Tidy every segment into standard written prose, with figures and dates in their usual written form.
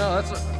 No, that's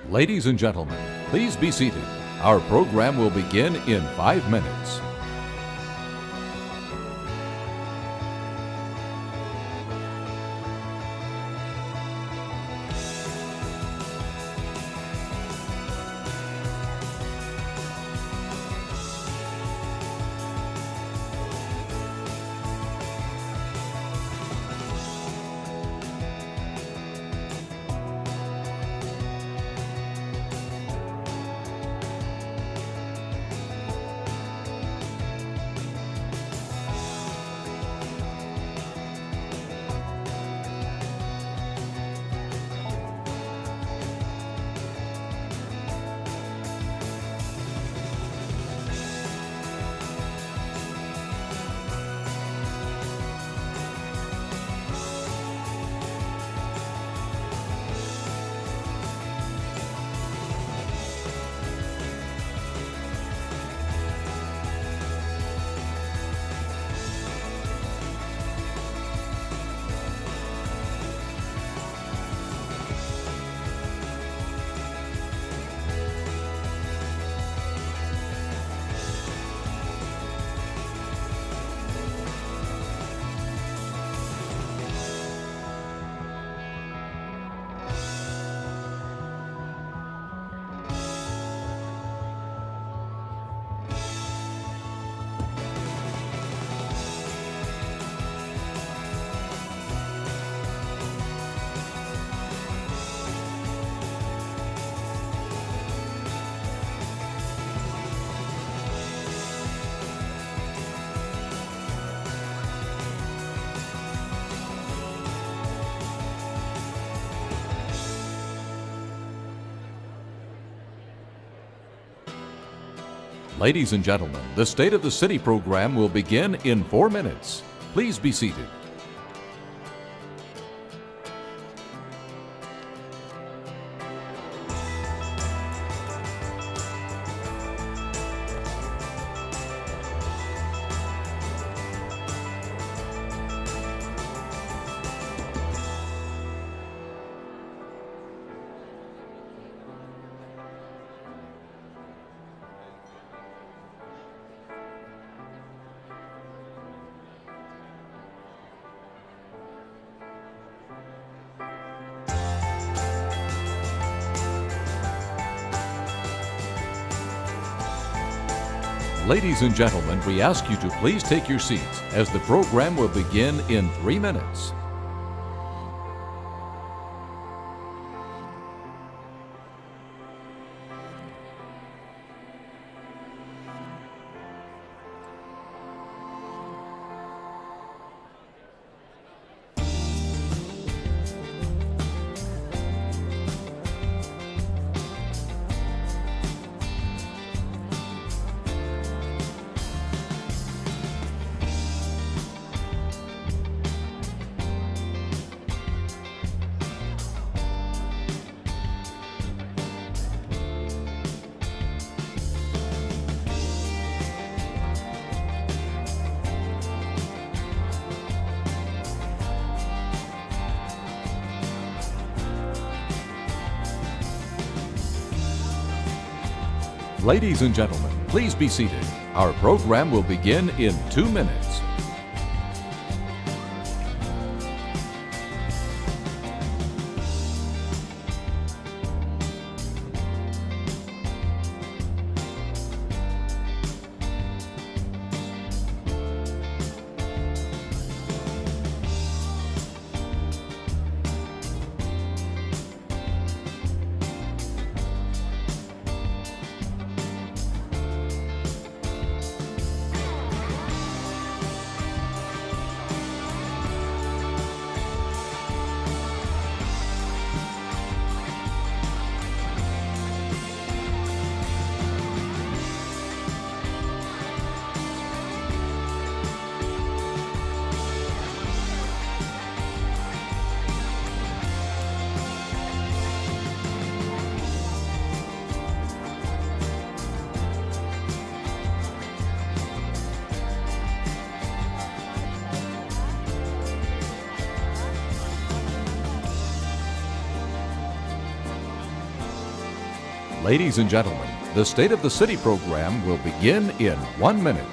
Ladies and gentlemen, please be seated. Our program will begin in 5 minutes. Ladies and gentlemen, the State of the City program will begin in 4 minutes. Please be seated. Ladies and gentlemen, we ask you to please take your seats as the program will begin in 3 minutes. Ladies and gentlemen, please be seated. Our program will begin in 2 minutes. Ladies and gentlemen, the State of the City program will begin in 1 minute.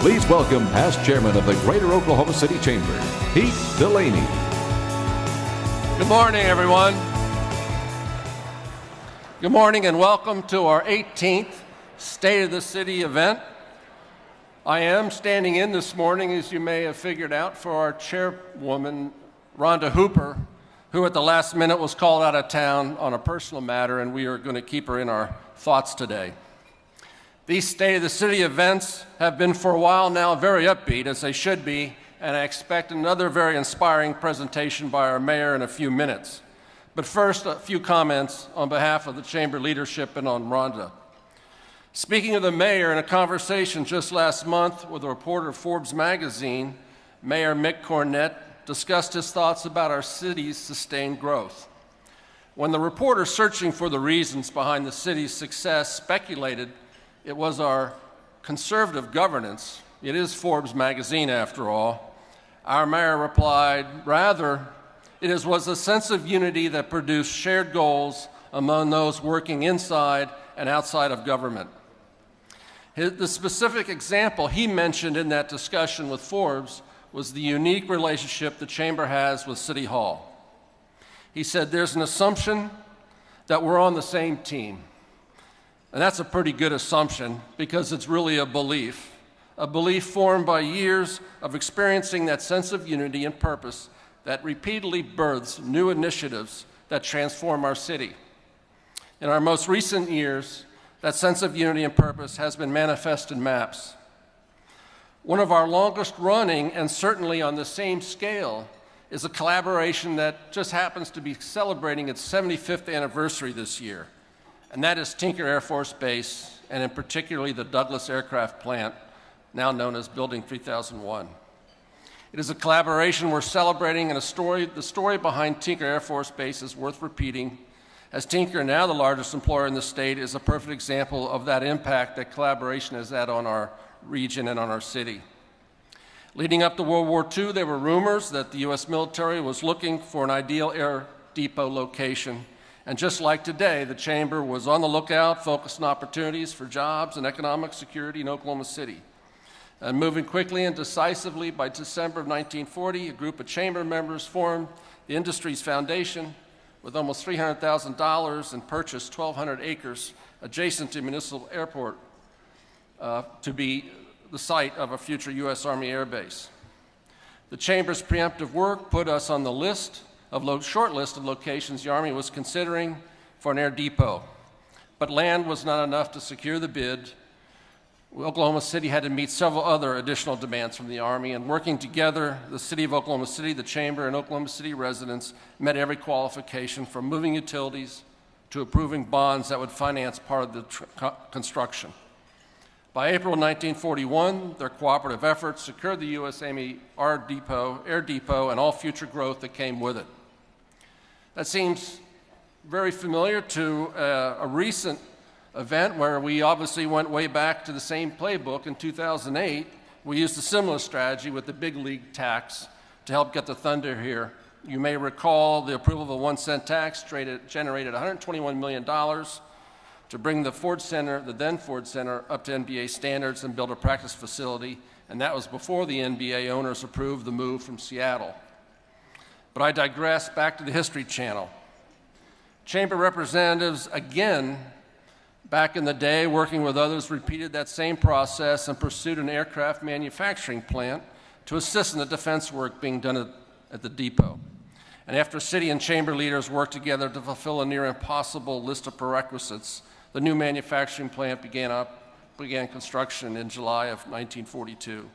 Please welcome past chairman of the Greater Oklahoma City Chamber, Pete Delaney. Good morning, everyone. Good morning and welcome to our 18th State of the City event. I am standing in this morning, as you may have figured out, for our chairwoman, Rhonda Hooper, who at the last minute was called out of town on a personal matter, and we are going to keep her in our thoughts today. These State of the City events have been for a while now very upbeat, as they should be, and I expect another very inspiring presentation by our mayor in a few minutes. But first, a few comments on behalf of the Chamber leadership and on Rhonda. Speaking of the mayor, in a conversation just last month with a reporter of Forbes magazine, Mayor Mick Cornett discussed his thoughts about our city's sustained growth. When the reporter searching for the reasons behind the city's success speculated it was our conservative governance, it is Forbes magazine after all, our mayor replied, rather, it was a sense of unity that produced shared goals among those working inside and outside of government. The specific example he mentioned in that discussion with Forbes was the unique relationship the Chamber has with City Hall. He said, there's an assumption that we're on the same team. And that's a pretty good assumption because it's really a belief formed by years of experiencing that sense of unity and purpose that repeatedly births new initiatives that transform our city. In our most recent years, that sense of unity and purpose has been manifest in MAPS. One of our longest running, and certainly on the same scale, is a collaboration that just happens to be celebrating its 75th anniversary this year. And that is Tinker Air Force Base, and in particularly the Douglas Aircraft Plant, now known as Building 3001. It is a collaboration we're celebrating, and the story behind Tinker Air Force Base is worth repeating, as Tinker, now the largest employer in the state, is a perfect example of that impact that collaboration has had on our region and on our city. Leading up to World War II, there were rumors that the U.S. military was looking for an ideal air depot location. And just like today, the Chamber was on the lookout, focused on opportunities for jobs and economic security in Oklahoma City. And moving quickly and decisively, by December of 1940, a group of Chamber members formed the Industries Foundation with almost $300,000 and purchased 1,200 acres adjacent to Municipal Airport to be the site of a future U.S. Army Air Base. The Chamber's preemptive work put us on the short list of locations the Army was considering for an air depot. But land was not enough to secure the bid. Oklahoma City had to meet several other additional demands from the Army, and working together, the City of Oklahoma City, the Chamber, and Oklahoma City residents met every qualification from moving utilities to approving bonds that would finance part of the construction. By April 1941, their cooperative efforts secured the U.S. Army Air Depot and all future growth that came with it. That seems very familiar to a recent event where we obviously went way back to the same playbook in 2008. We used a similar strategy with the big league tax to help get the thunder here. You may recall the approval of a 1-cent tax generated $121 million to bring the Ford Center, the then Ford Center, up to NBA standards and build a practice facility, and that was before the NBA owners approved the move from Seattle. But I digress, back to the History Channel. Chamber representatives, again, back in the day, working with others, repeated that same process and pursued an aircraft manufacturing plant to assist in the defense work being done at the depot. And after city and chamber leaders worked together to fulfill a near impossible list of prerequisites, the new manufacturing plant began construction in July of 1942.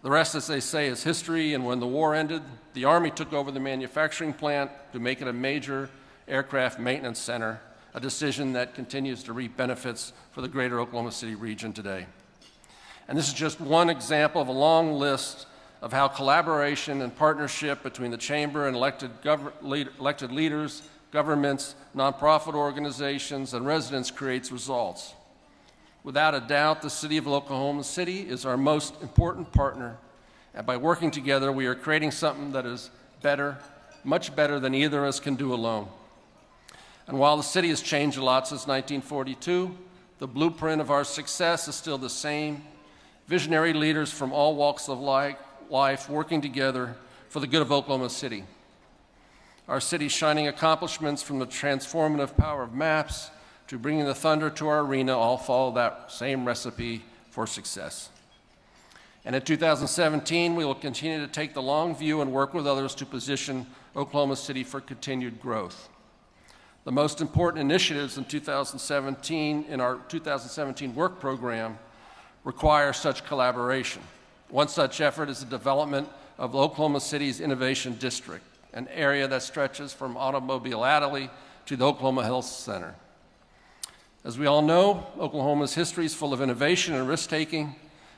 The rest, as they say, is history, and when the war ended, the Army took over the manufacturing plant to make it a major aircraft maintenance center, a decision that continues to reap benefits for the greater Oklahoma City region today. And this is just one example of a long list of how collaboration and partnership between the chamber and elected leaders, governments, nonprofit organizations, and residents creates results. Without a doubt, the City of Oklahoma City is our most important partner, and by working together, we are creating something that is better, much better than either of us can do alone. And while the city has changed a lot since 1942, the blueprint of our success is still the same. Visionary leaders from all walks of life working together for the good of Oklahoma City. Our city's shining accomplishments, from the transformative power of maps to bringing the thunder to our arena, all follow that same recipe for success. And in 2017, we will continue to take the long view and work with others to position Oklahoma City for continued growth. The most important initiatives in 2017 in our 2017 work program require such collaboration. One such effort is the development of Oklahoma City's Innovation District, an area that stretches from Automobile Alley to the Oklahoma Health Center. As we all know, Oklahoma's history is full of innovation and risk-taking,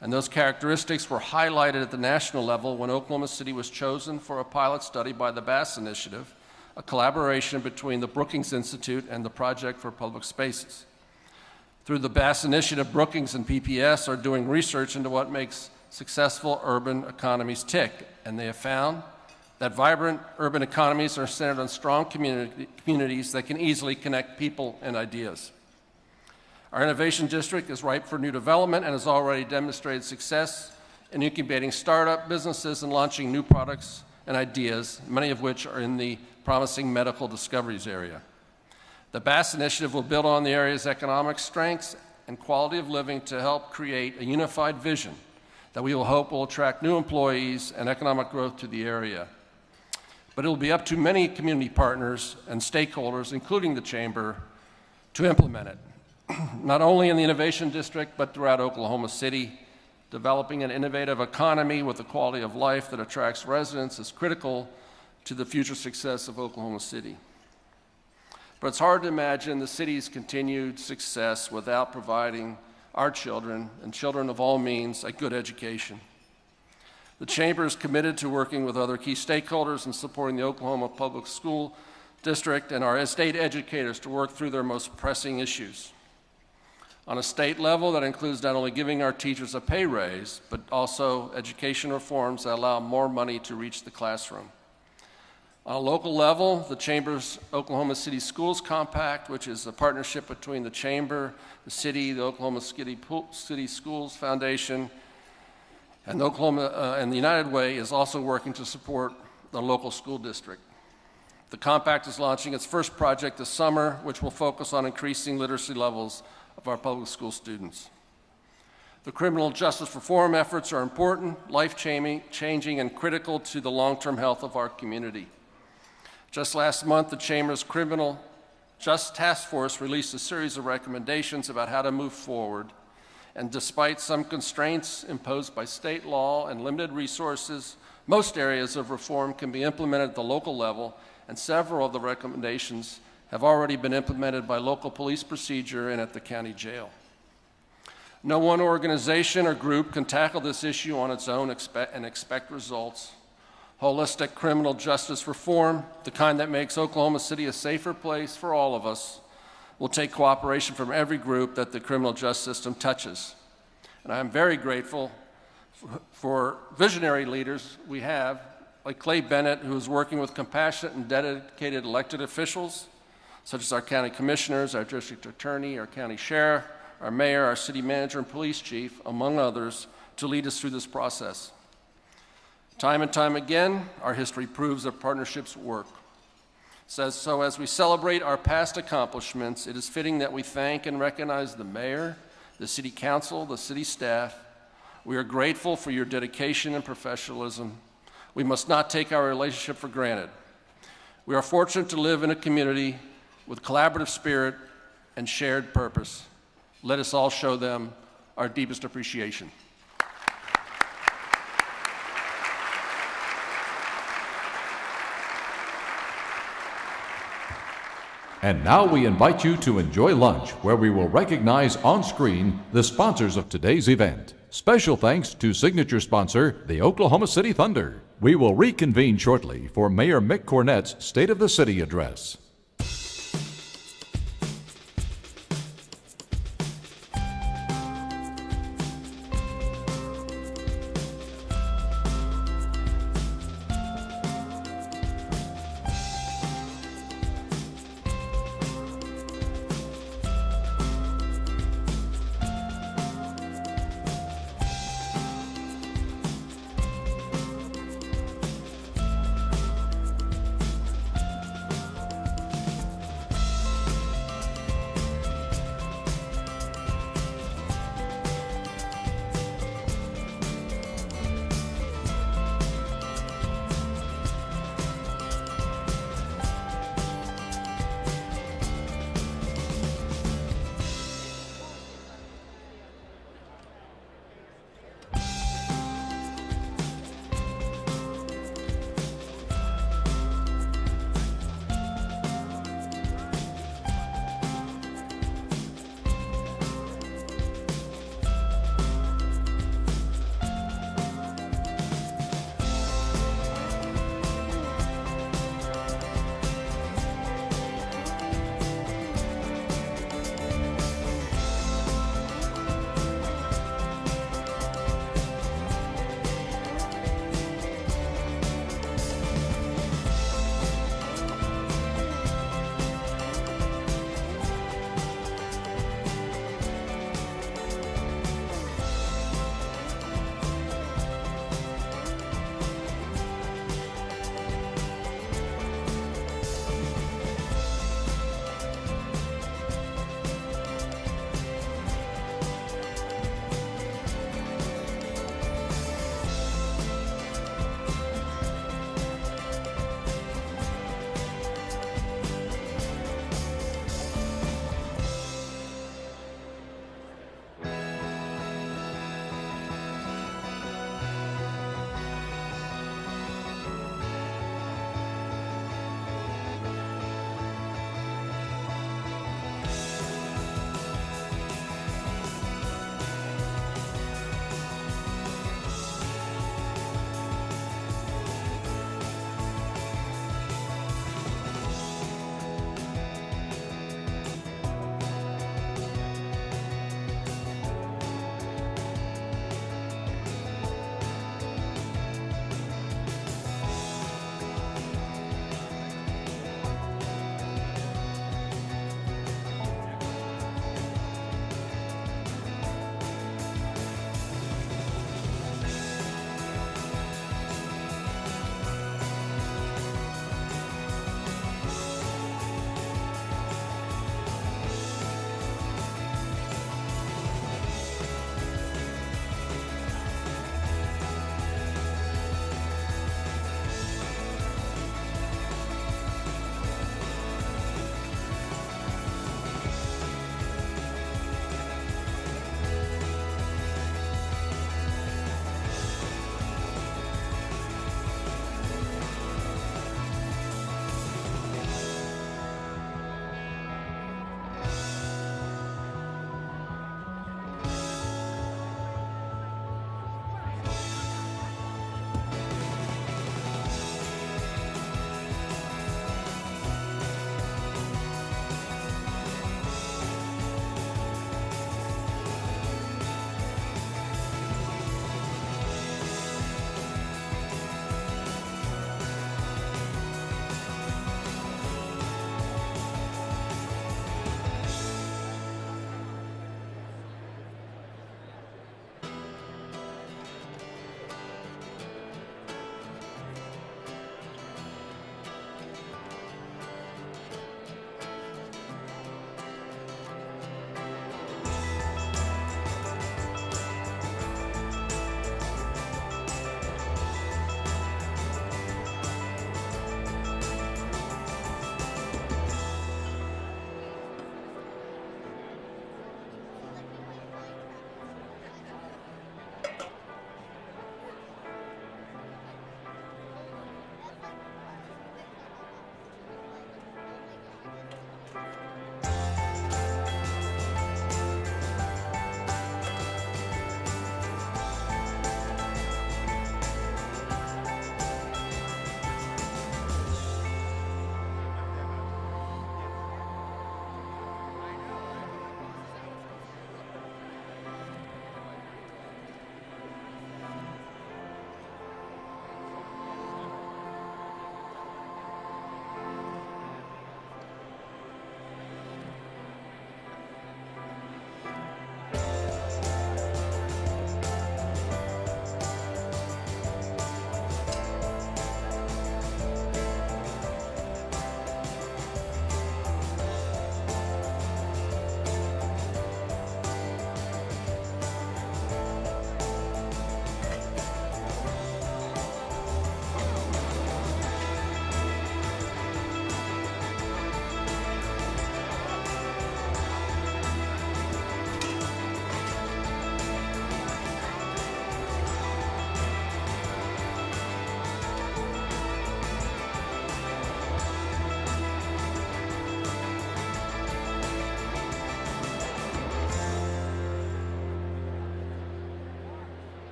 and those characteristics were highlighted at the national level when Oklahoma City was chosen for a pilot study by the Bass Initiative, a collaboration between the Brookings Institute and the Project for Public Spaces. Through the Bass Initiative, Brookings and PPS are doing research into what makes successful urban economies tick, and they have found that vibrant urban economies are centered on strong communities that can easily connect people and ideas. Our innovation district is ripe for new development and has already demonstrated success in incubating startup businesses and launching new products and ideas, many of which are in the promising medical discoveries area. The Bass Initiative will build on the area's economic strengths and quality of living to help create a unified vision that we will hope will attract new employees and economic growth to the area. But it will be up to many community partners and stakeholders, including the Chamber, to implement it, not only in the Innovation District, but throughout Oklahoma City. Developing an innovative economy with a quality of life that attracts residents is critical to the future success of Oklahoma City. But it's hard to imagine the city's continued success without providing our children, and children of all means, a good education. The Chamber is committed to working with other key stakeholders and supporting the Oklahoma Public School District and our state educators to work through their most pressing issues. On a state level, that includes not only giving our teachers a pay raise, but also education reforms that allow more money to reach the classroom. On a local level, the Chamber's Oklahoma City Schools Compact, which is a partnership between the Chamber, the city, the Oklahoma City Schools Foundation, and the United Way, is also working to support the local school district. The Compact is launching its first project this summer, which will focus on increasing literacy levels of our public school students. The criminal justice reform efforts are important, life-changing, and critical to the long-term health of our community. Just last month, the Chamber's Criminal Justice Task Force released a series of recommendations about how to move forward, and despite some constraints imposed by state law and limited resources, most areas of reform can be implemented at the local level, and several of the recommendations have already been implemented by local police procedure and at the county jail. No one organization or group can tackle this issue on its own and expect results. Holistic criminal justice reform, the kind that makes Oklahoma City a safer place for all of us, will take cooperation from every group that the criminal justice system touches. And I am very grateful for visionary leaders we have, like Clay Bennett, who is working with compassionate and dedicated elected officials, such as our county commissioners, our district attorney, our county sheriff, our mayor, our city manager, and police chief, among others, to lead us through this process. Time and time again, our history proves that partnerships work. So as we celebrate our past accomplishments, it is fitting that we thank and recognize the mayor, the city council, the city staff. We are grateful for your dedication and professionalism. We must not take our relationship for granted. We are fortunate to live in a community with collaborative spirit and shared purpose. Let us all show them our deepest appreciation. And now we invite you to enjoy lunch, where we will recognize on screen the sponsors of today's event. Special thanks to signature sponsor, the Oklahoma City Thunder. We will reconvene shortly for Mayor Mick Cornett's State of the City address.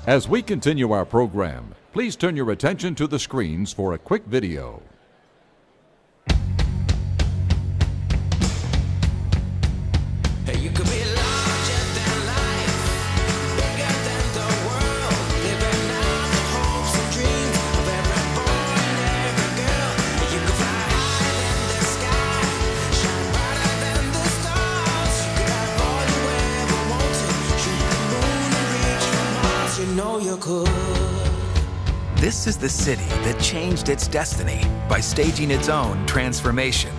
As we continue our program, please turn your attention to the screens for a quick video. Hey, you could be larger than life, bigger than the world, living out the hopes and dreams of every boy and every girl. You could fly higher than the sky, shine brighter than the stars. You could have all you ever wanted, shoot the moon and reach for Mars. You know you could. This is the city that changed its destiny by staging its own transformation.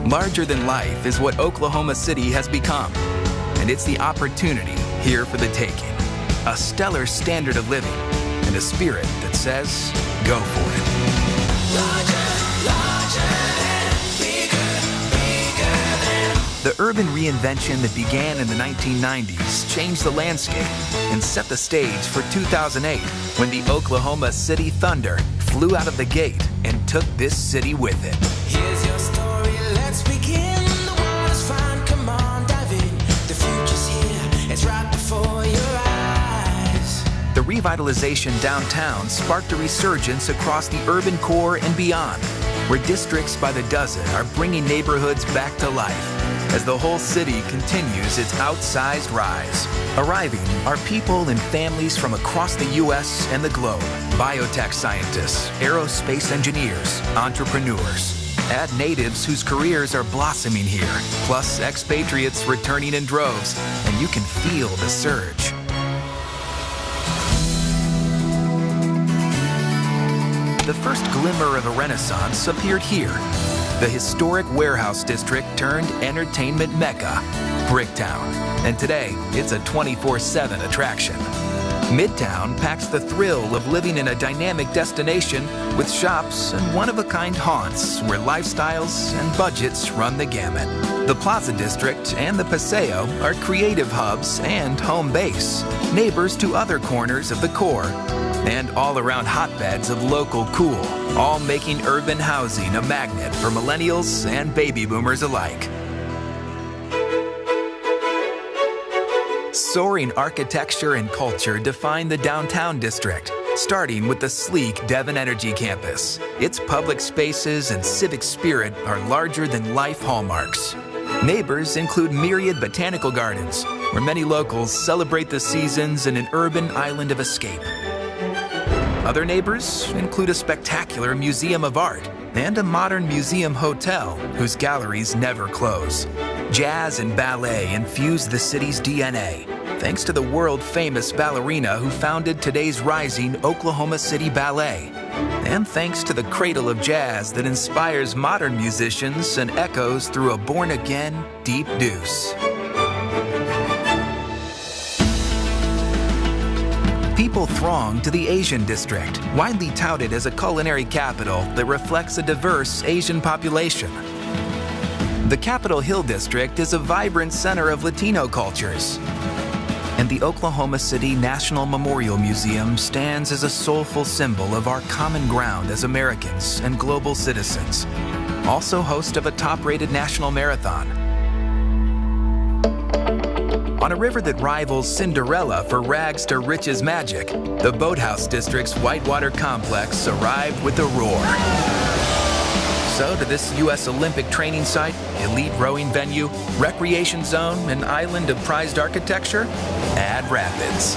Larger than life is what Oklahoma City has become, and it's the opportunity here for the taking. A stellar standard of living and a spirit that says, go for it. Larger, larger than, bigger, bigger than. The urban reinvention that began in the 1990s changed the landscape and set the stage for 2008 when the Oklahoma City Thunder flew out of the gate and took this city with it. Here's your story, let's begin. The water's fine, come on, dive in. The future's here, it's right before your eyes. The revitalization downtown sparked a resurgence across the urban core and beyond, where districts by the dozen are bringing neighborhoods back to life as the whole city continues its outsized rise. Arriving are people and families from across the U.S. and the globe. Biotech scientists, aerospace engineers, entrepreneurs. Add natives whose careers are blossoming here, plus expatriates returning in droves, and you can feel the surge. The first glimmer of a renaissance appeared here. The historic warehouse district turned entertainment mecca, Bricktown. And today, it's a 24/7 attraction. Midtown packs the thrill of living in a dynamic destination with shops and one-of-a-kind haunts where lifestyles and budgets run the gamut. The Plaza District and the Paseo are creative hubs and home base, neighbors to other corners of the core, and all-around hotbeds of local cool, all making urban housing a magnet for millennials and baby boomers alike. Soaring architecture and culture define the downtown district, starting with the sleek Devon Energy campus. Its public spaces and civic spirit are larger-than-life hallmarks. Neighbors include myriad botanical gardens, where many locals celebrate the seasons in an urban island of escape. Other neighbors include a spectacular museum of art and a modern museum hotel whose galleries never close. Jazz and ballet infuse the city's DNA, thanks to the world-famous ballerina who founded today's rising Oklahoma City Ballet, and thanks to the cradle of jazz that inspires modern musicians and echoes through a born-again deep deuce. People throng to the Asian district, widely touted as a culinary capital that reflects a diverse Asian population. The Capitol Hill district is a vibrant center of Latino cultures. And the Oklahoma City National Memorial Museum stands as a soulful symbol of our common ground as Americans and global citizens. Also host of a top-rated national marathon. On a river that rivals Cinderella for rags to riches magic, the Boathouse District's Whitewater Complex arrived with a roar. So to this U.S. Olympic training site, elite rowing venue, recreation zone, and island of prized architecture, add rapids.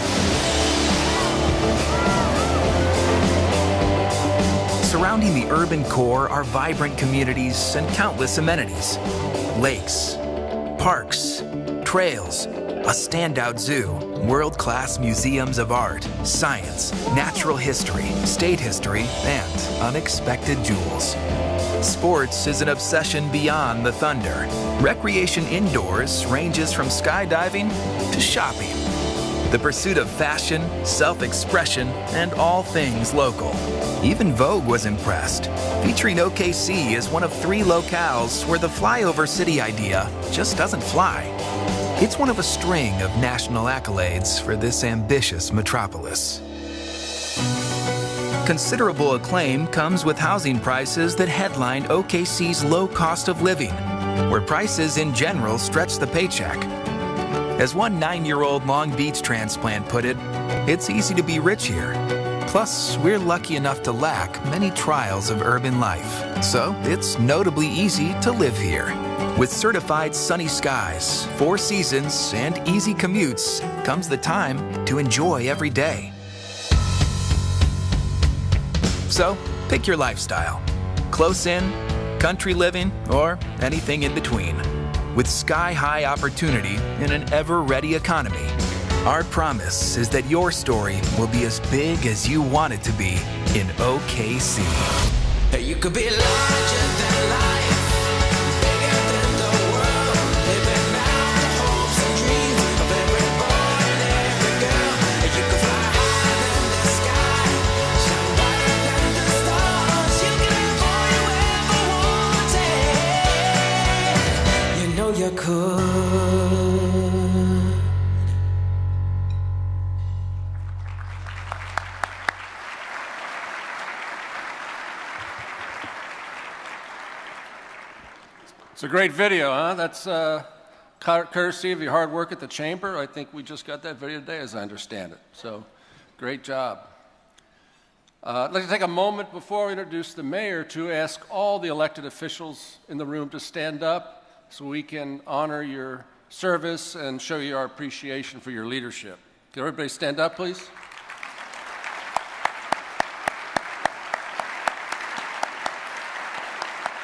Surrounding the urban core are vibrant communities and countless amenities. Lakes, parks, trails, a standout zoo, world-class museums of art, science, natural history, state history, and unexpected jewels. Sports is an obsession beyond the Thunder. Recreation indoors ranges from skydiving to shopping. The pursuit of fashion, self-expression, and all things local. Even Vogue was impressed, featuring OKC as one of 3 locales where the flyover city idea just doesn't fly. It's one of a string of national accolades for this ambitious metropolis. Considerable acclaim comes with housing prices that headline OKC's low cost of living, where prices in general stretch the paycheck. As one 9-year-old Long Beach transplant put it, It's easy to be rich here. Plus, we're lucky enough to lack many trials of urban life. So, it's notably easy to live here. With certified sunny skies, 4 seasons, and easy commutes comes the time to enjoy every day. So, pick your lifestyle. Close in, country living, or anything in between. With sky-high opportunity in an ever-ready economy, our promise is that your story will be as big as you want it to be in OKC. Hey, you could be larger than life, bigger than the world, living out the hopes and dreams of every boy and every girl. Hey, you could fly higher than the sky, shine brighter than the stars. You can have all you ever wanted. You know you could. It's a great video, huh? That's courtesy of your hard work at the Chamber. I think we just got that video today, as I understand it. So, great job. I'd like to take a moment before we introduce the mayor to ask all the elected officials in the room to stand up so we can honor your service and show you our appreciation for your leadership. Can everybody stand up, please?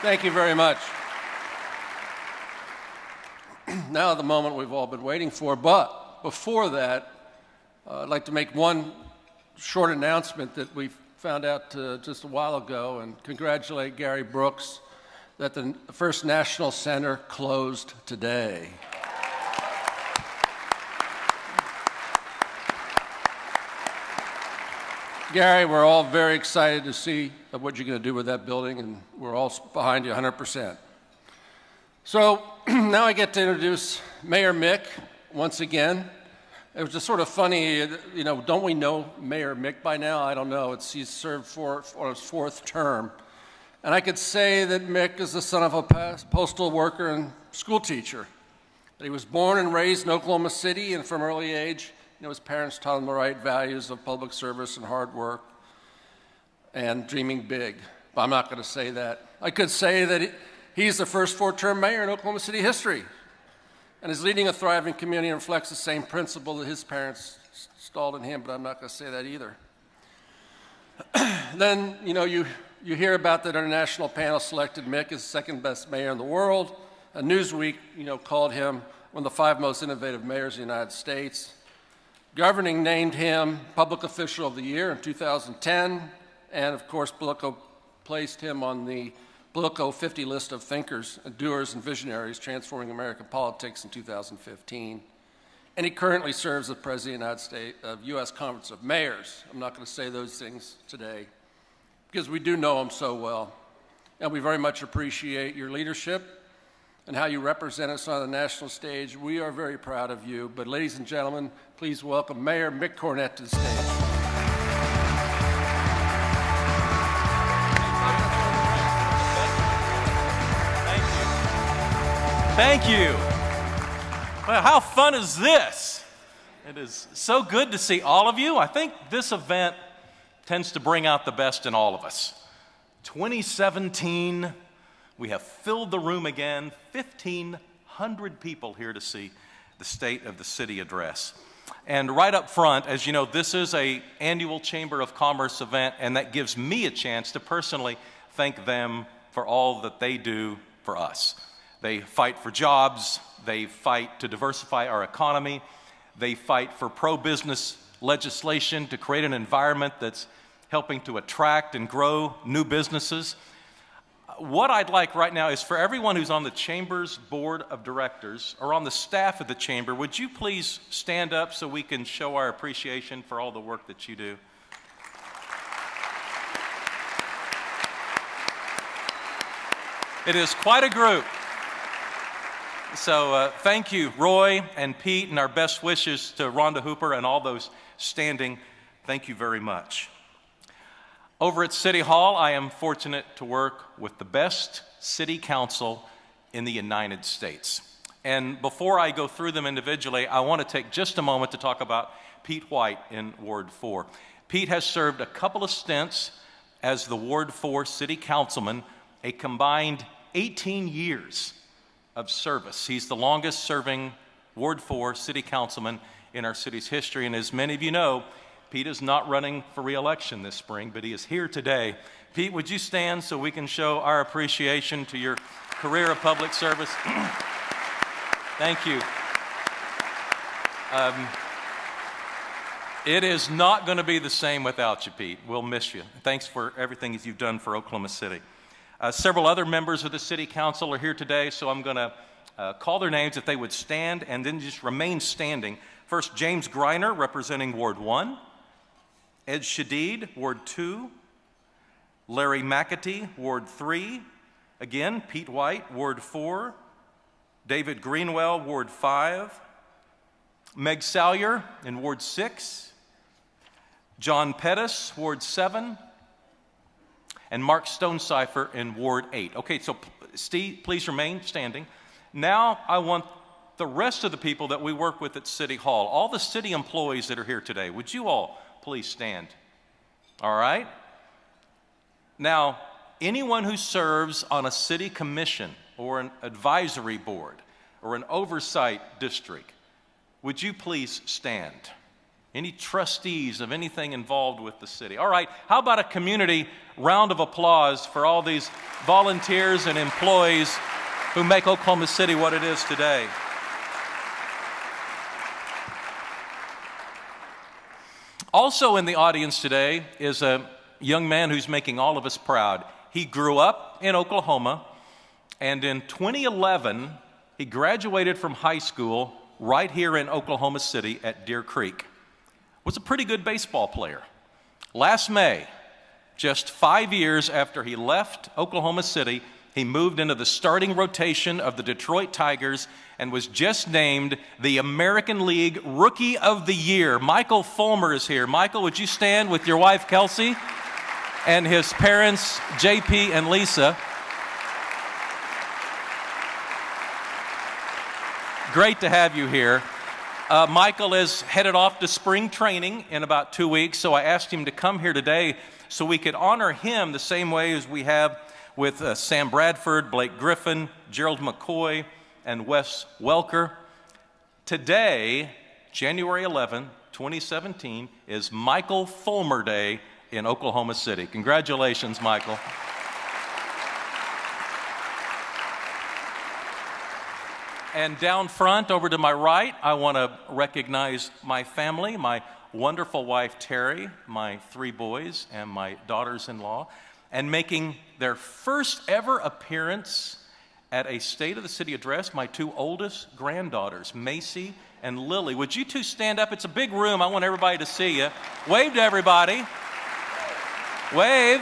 Thank you very much. Now the moment we've all been waiting for, but before that, I'd like to make one short announcement that we found out just a while ago and congratulate Gary Brooks that the First National Center closed today. Gary, we're all very excited to see what you're going to do with that building, and we're all behind you 100%. So now I get to introduce Mayor Mick once again. It was just sort of funny, you know, don't we know Mayor Mick by now? I don't know. He's served on his 4th term. And I could say that Mick is the son of a postal worker and school teacher. That he was born and raised in Oklahoma City, and from early age, you know, his parents taught him the right values of public service and hard work and dreaming big. But I'm not going to say that. I could say that he's the first 4-term mayor in Oklahoma City history, and is leading a thriving community and reflects the same principle that his parents installed in him, but I'm not going to say that either. Then, you know, you hear about that international panel selected Mick as the 2nd best mayor in the world. Newsweek, you know, called him one of the 5 most innovative mayors in the United States. Governing named him Public Official of the Year in 2010, and of course, Politico placed him on the Politico 50 list of thinkers, doers, and visionaries transforming American politics in 2015. And he currently serves as President of the United States of U.S. Conference of Mayors. I'm not going to say those things today because we do know him so well. And we very much appreciate your leadership and how you represent us on the national stage. We are very proud of you. But ladies and gentlemen, please welcome Mayor Mick Cornett to the stage. Thank you. Well, how fun is this? It is so good to see all of you. I think this event tends to bring out the best in all of us. 2017, we have filled the room again, 1,500 people here to see the State of the City address. And right up front, as you know, this is an annual Chamber of Commerce event, and that gives me a chance to personally thank them for all that they do for us. They fight for jobs, they fight to diversify our economy, they fight for pro-business legislation to create an environment that's helping to attract and grow new businesses. What I'd like right now is for everyone who's on the Chamber's Board of Directors or on the staff of the Chamber, would you please stand up so we can show our appreciation for all the work that you do? It is quite a group. So thank you, Roy and Pete, and our best wishes to Rhonda Hooper and all those standing. Thank you very much. Over at City Hall, I am fortunate to work with the best city council in the United States. And before I go through them individually, I want to take just a moment to talk about Pete White in Ward 4. Pete has served a couple of stints as the Ward 4 city councilman, a combined 18 years of service. He's the longest serving Ward 4 city councilman in our city's history. And as many of you know, Pete is not running for re-election this spring, but he is here today. Pete, would you stand so we can show our appreciation to your career of public service? Thank you. It is not going to be the same without you, Pete. We'll miss you. Thanks for everything that you've done for Oklahoma City. Several other members of the City Council are here today, so I'm going to call their names if they would stand and then just remain standing. First, James Greiner, representing Ward 1. Ed Shadid, Ward 2. Larry McAtee, Ward 3. Again, Pete White, Ward 4. David Greenwell, Ward 5. Meg Salyer in Ward 6. John Pettis, Ward 7. And Mark Stonecipher in Ward 8. Okay, so Steve, please remain standing. Now I want the rest of the people that we work with at City Hall, all the city employees that are here today, would you all please stand? All right? Now, anyone who serves on a city commission or an advisory board or an oversight district, would you please stand? Any trustees of anything involved with the city? All right, how about a community round of applause for all these volunteers and employees who make Oklahoma City what it is today? Also in the audience today is a young man who's making all of us proud. He grew up in Oklahoma, and in 2011, he graduated from high school right here in Oklahoma City at Deer Creek. Was a pretty good baseball player. Last May, just 5 years after he left Oklahoma City, he moved into the starting rotation of the Detroit Tigers and was just named the American League Rookie of the Year. Michael Fulmer is here. Michael, would you stand with your wife, Kelsey, and his parents, JP and Lisa? Great to have you here. Michael is headed off to spring training in about 2 weeks, so I asked him to come here today so we could honor him the same way as we have with Sam Bradford, Blake Griffin, Gerald McCoy, and Wes Welker. Today, January 11, 2017, is Michael Fulmer Day in Oklahoma City. Congratulations, Michael. And down front, over to my right, I want to recognize my family, my wonderful wife, Terry, my 3 boys, and my daughters-in-law, and making their first ever appearance at a State of the City address, my 2 oldest granddaughters, Macy and Lily. Would you 2 stand up? It's a big room. I want everybody to see you. Wave to everybody. Wave.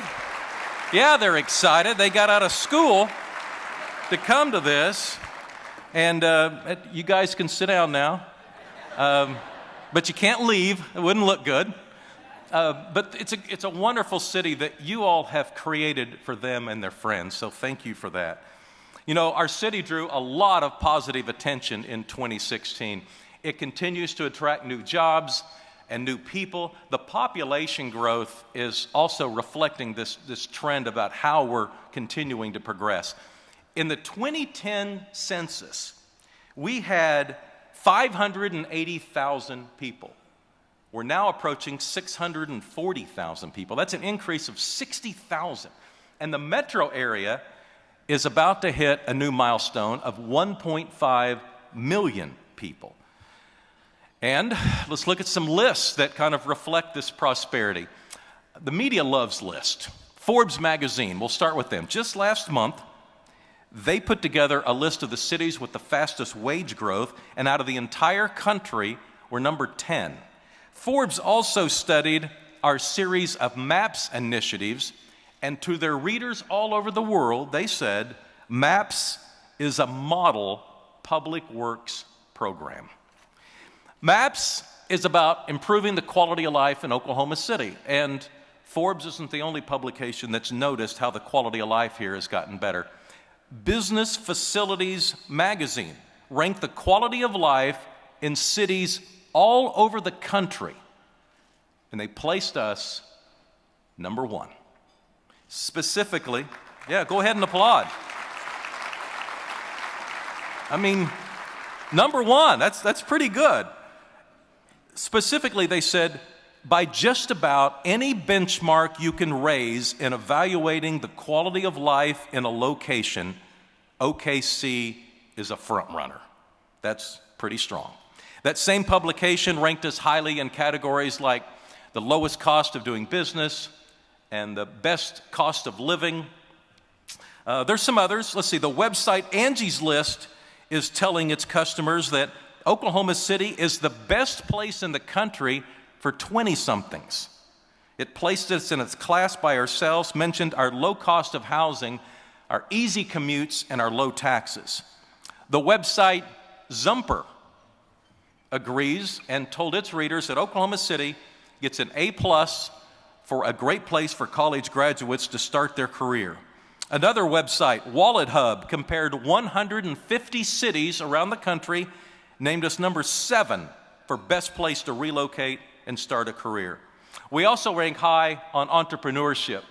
Yeah, they're excited. They got out of school to come to this. And you guys can sit down now. But you can't leave. It wouldn't look good. But it's a wonderful city that you all have created for them and their friends, so thank you for that. You know, our city drew a lot of positive attention in 2016. It continues to attract new jobs and new people. The population growth is also reflecting this trend about how we're continuing to progress. In the 2010 census, we had 580,000 people. We're now approaching 640,000 people. That's an increase of 60,000. And the metro area is about to hit a new milestone of 1.5 million people. And let's look at some lists that kind of reflect this prosperity. The media loves lists. Forbes magazine, we'll start with them. Just last month, they put together a list of the cities with the fastest wage growth, and out of the entire country, we're number 10. Forbes also studied our series of MAPS initiatives, and to their readers all over the world, they said, MAPS is a model public works program. MAPS is about improving the quality of life in Oklahoma City, and Forbes isn't the only publication that's noticed how the quality of life here has gotten better. Business Facilities Magazine ranked the quality of life in cities all over the country, and they placed us number one. Specifically, yeah, go ahead and applaud. I mean, number one, that's pretty good. Specifically, they said, by just about any benchmark you can raise in evaluating the quality of life in a location, OKC is a front runner. That's pretty strong. That same publication ranked us highly in categories like the lowest cost of doing business and the best cost of living. There's some others. Let's see, the website Angie's List is telling its customers that Oklahoma City is the best place in the country for 20-somethings. It placed us in its class by ourselves, mentioned our low cost of housing, our easy commutes, and our low taxes. The website Zumper agrees and told its readers that Oklahoma City gets an A+ for a great place for college graduates to start their career. Another website, Wallet Hub, compared 150 cities around the country, named us number 7 for best place to relocate and start a career. We also rank high on entrepreneurship.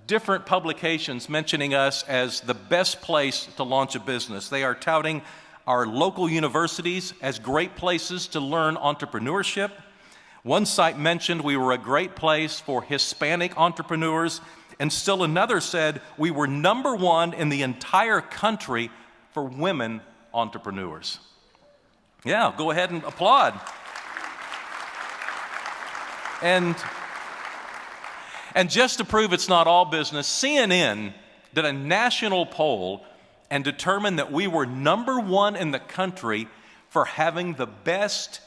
Different publications mentioning us as the best place to launch a business. They are touting our local universities as great places to learn entrepreneurship. One site mentioned we were a great place for Hispanic entrepreneurs, and still another said we were number 1 in the entire country for women entrepreneurs. Yeah, go ahead and applaud. And just to prove it's not all business, CNN did a national poll and determined that we were number 1 in the country for having the best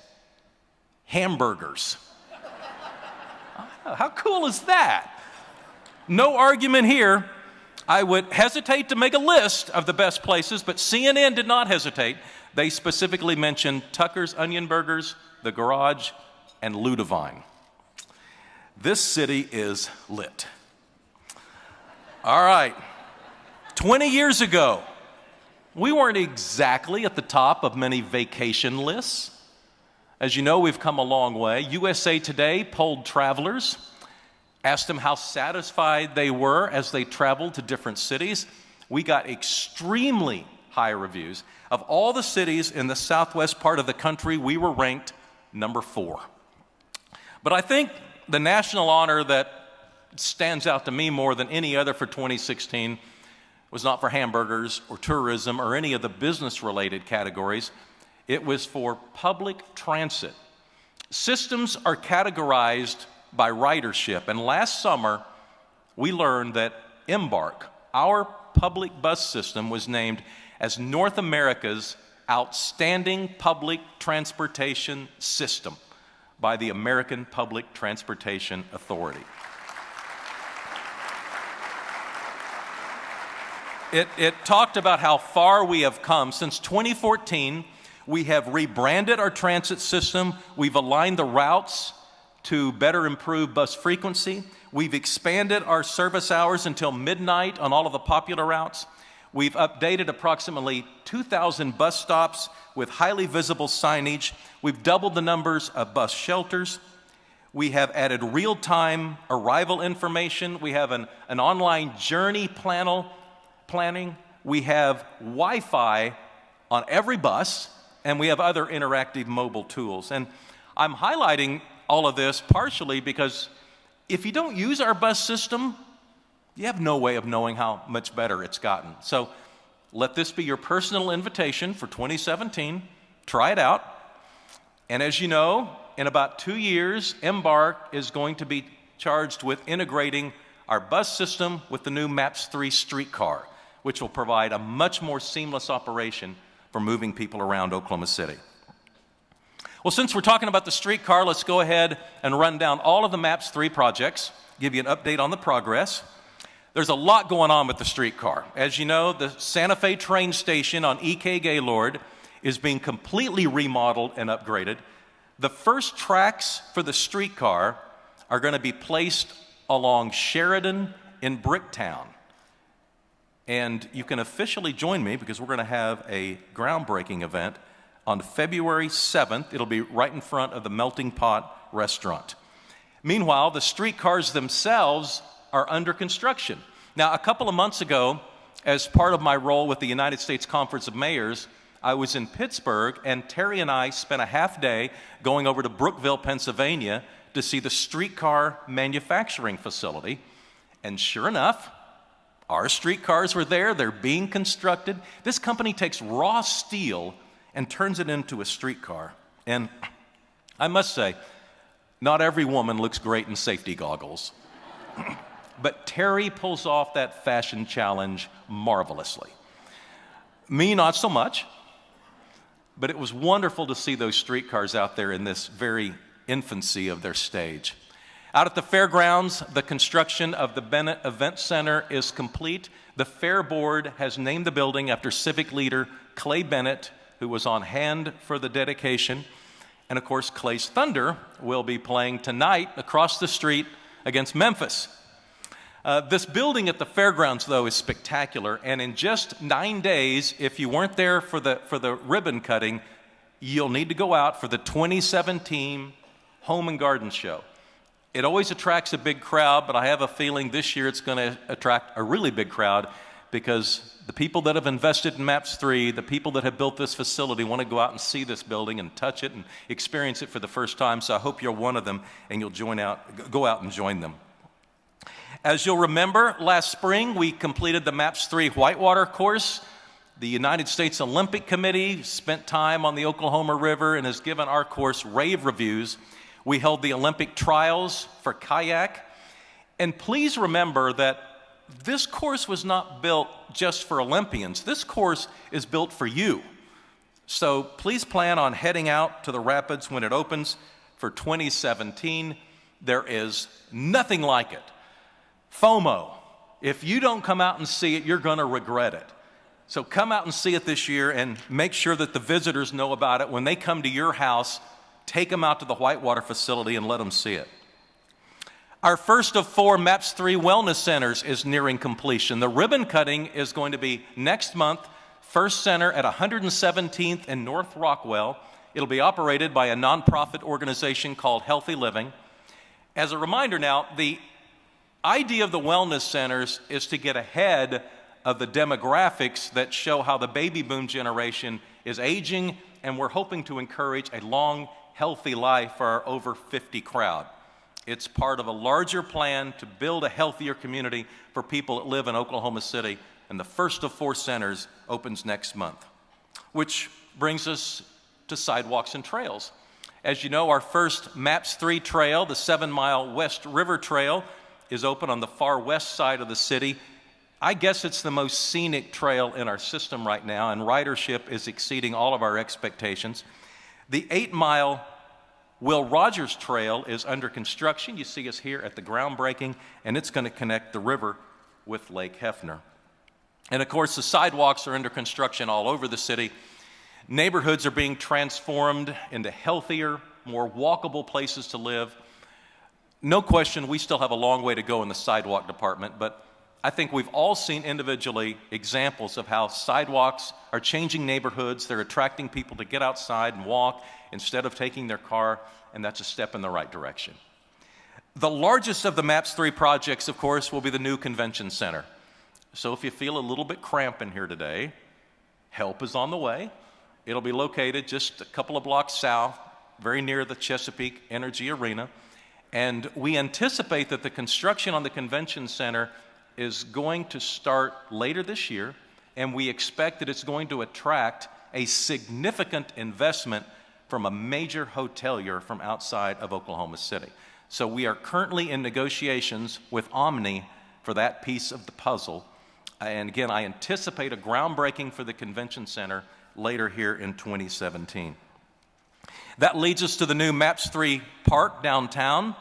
hamburgers. How cool is that? No argument here. I would hesitate to make a list of the best places, but CNN did not hesitate. They specifically mentioned Tucker's Onion Burgers, The Garage, and Ludovine. This city is lit. All right. 20 years ago, we weren't exactly at the top of many vacation lists. As you know, we've come a long way. USA Today polled travelers, asked them how satisfied they were as they traveled to different cities. We got extremely high reviews. Of all the cities in the southwest part of the country, we were ranked number 4. But I think the national honor that stands out to me more than any other for 2016 was not for hamburgers or tourism or any of the business-related categories. It was for public transit. Systems are categorized by ridership, and last summer we learned that Embark, our public bus system, was named as North America's outstanding public transportation system by the American Public Transportation Authority. It talked about how far we have come. Since 2014, we have rebranded our transit system. We've aligned the routes to better improve bus frequency. We've expanded our service hours until midnight on all of the popular routes. We've updated approximately 2,000 bus stops with highly visible signage. We've doubled the numbers of bus shelters. We have added real-time arrival information. We have an online journey planning. We have Wi-Fi on every bus, and we have other interactive mobile tools. And I'm highlighting all of this partially because if you don't use our bus system, you have no way of knowing how much better it's gotten. So let this be your personal invitation for 2017. Try it out. And as you know, in about 2 years, Embark is going to be charged with integrating our bus system with the new MAPS 3 streetcar, which will provide a much more seamless operation for moving people around Oklahoma City. Well, since we're talking about the streetcar, let's go ahead and run down all of the MAPS 3 projects, give you an update on the progress. There's a lot going on with the streetcar. As you know, the Santa Fe train station on E.K. Gaylord is being completely remodeled and upgraded. The first tracks for the streetcar are going to be placed along Sheridan in Bricktown. And you can officially join me because we're going to have a groundbreaking event on February 7th. It'll be right in front of the Melting Pot restaurant. Meanwhile, the streetcars themselves are under construction. Now, a couple of months ago, as part of my role with the United States Conference of Mayors, I was in Pittsburgh, and Terry and I spent a half day going over to Brookville, Pennsylvania, to see the streetcar manufacturing facility. And sure enough, our streetcars were there. They're being constructed. This company takes raw steel and turns it into a streetcar. And I must say, not every woman looks great in safety goggles. But Terry pulls off that fashion challenge marvelously. Me, not so much. But it was wonderful to see those streetcars out there in this very infancy of their stage. Out at the fairgrounds, the construction of the Bennett Event Center is complete. The Fair Board has named the building after civic leader Clay Bennett, who was on hand for the dedication. And of course, Clay's Thunder will be playing tonight across the street against Memphis. This building at the fairgrounds, though, is spectacular. And in just 9 days, if you weren't there for the ribbon cutting, you'll need to go out for the 2017 Home and Garden Show. It always attracts a big crowd, but I have a feeling this year it's going to attract a really big crowd because the people that have invested in MAPS 3, the people that have built this facility want to go out and see this building and touch it and experience it for the first time. So I hope you're one of them and you'll go out and join them. As you'll remember, last spring we completed the MAPS 3 whitewater course. The United States Olympic Committee spent time on the Oklahoma River and has given our course rave reviews. We held the Olympic trials for kayak. And please remember that this course was not built just for Olympians. This course is built for you. So please plan on heading out to the rapids when it opens for 2017. There is nothing like it. FOMO. If you don't come out and see it, you're going to regret it. So come out and see it this year and make sure that the visitors know about it. When they come to your house, take them out to the Whitewater facility and let them see it. Our first of 4 MAPS 3 wellness centers is nearing completion. The ribbon cutting is going to be next month. First center at 117th and North Rockwell. It'll be operated by a nonprofit organization called Healthy Living. As a reminder now, the idea of the wellness centers is to get ahead of the demographics that show how the baby boom generation is aging, and we're hoping to encourage a long, healthy life for our over 50 crowd. It's part of a larger plan to build a healthier community for people that live in Oklahoma City, and the first of 4 centers opens next month. Which brings us to sidewalks and trails. As you know, our first MAPS 3 trail, the 7-mile West River Trail, is open on the far west side of the city. I guess it's the most scenic trail in our system right now, and ridership is exceeding all of our expectations. The 8-mile Will Rogers Trail is under construction. You see us here at the groundbreaking, and it's going to connect the river with Lake Hefner. And of course, the sidewalks are under construction all over the city. Neighborhoods are being transformed into healthier, more walkable places to live. No question, we still have a long way to go in the sidewalk department, but I think we've all seen individually examples of how sidewalks are changing neighborhoods. They're attracting people to get outside and walk instead of taking their car, and that's a step in the right direction. The largest of the MAPS 3 projects, of course, will be the new convention center. So if you feel a little bit cramped in here today, help is on the way. It'll be located just a couple of blocks south, very near the Chesapeake Energy Arena. And we anticipate that the construction on the convention center is going to start later this year, and we expect that it's going to attract a significant investment from a major hotelier from outside of Oklahoma City. So we are currently in negotiations with Omni for that piece of the puzzle. And again, I anticipate a groundbreaking for the convention center later here in 2017. That leads us to the new MAPS 3 Park downtown.